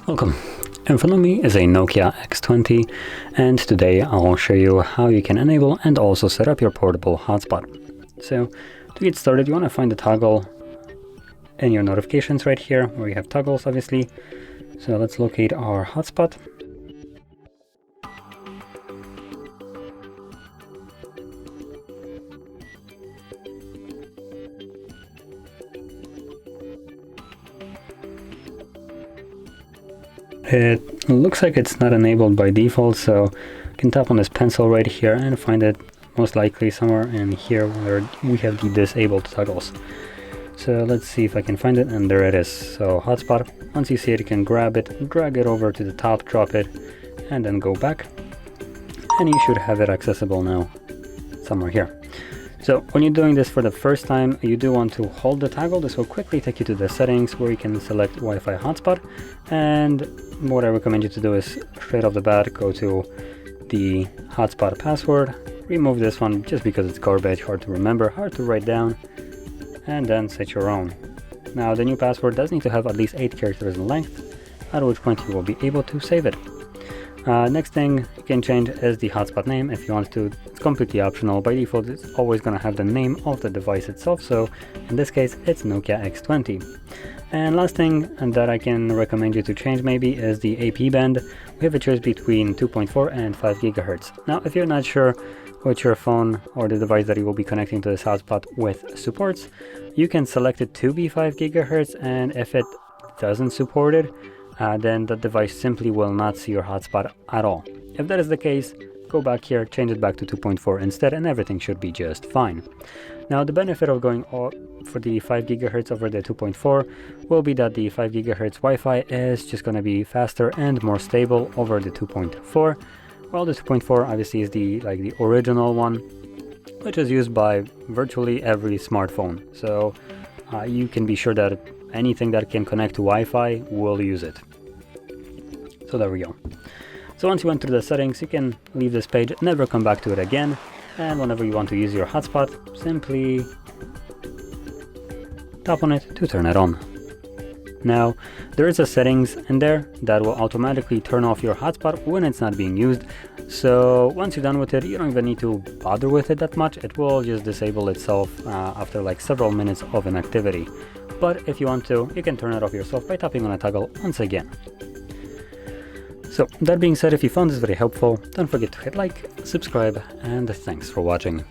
Welcome. In front of me is a Nokia X20, and today I'll show you how you can enable and also set up your portable hotspot. So to get started, you want to find the toggle in your notifications right here where you have toggles, obviously. So let's locate our hotspot. It looks like it's not enabled by default, so you can tap on this pencil right here and find it most likely somewhere in here where we have the disabled toggles. So let's see if I can find it, and there it is. So hotspot, once you see it, you can grab it, drag it over to the top, drop it, and then go back. And you should have it accessible now somewhere here. So when you're doing this for the first time, you do want to hold the toggle. This will quickly take you to the settings where you can select Wi-Fi hotspot. And what I recommend you to do is straight off the bat, go to the hotspot password, remove this one just because it's garbage, hard to remember, hard to write down, and then set your own. Now the new password does need to have at least 8 characters in length, at which point you will be able to save it. Next thing you can change is the hotspot name if you want to. It's completely optional. By default, it's always going to have the name of the device itself, so in this case it's Nokia X20. And last thing that I can recommend you to change maybe is the AP band. We have a choice between 2.4 and 5 GHz. Now if you're not sure which your phone or the device that you will be connecting to this hotspot with supports, you can select it to be 5 GHz, and if it doesn't support it, then the device simply will not see your hotspot at all. If that is the case, go back here, change it back to 2.4 instead, and everything should be just fine. Now the benefit of going for the 5 GHz over the 2.4 will be that the 5 GHz Wi-Fi is just going to be faster and more stable over the 2.4, while the 2.4 obviously is the original one, which is used by virtually every smartphone. So you can be sure that anything that can connect to Wi-Fi will use it. So there we go. So once you went through the settings, you can leave this page, never come back to it again, and whenever you want to use your hotspot, simply tap on it to turn it on. Now there is a settings in there that will automatically turn off your hotspot when it's not being used. So once you're done with it, you don't even need to bother with it that much. It will just disable itself after like several minutes of inactivity. But if you want to, you can turn it off yourself by tapping on a toggle once again. So that being said, if you found this very helpful, don't forget to hit like, subscribe, and thanks for watching.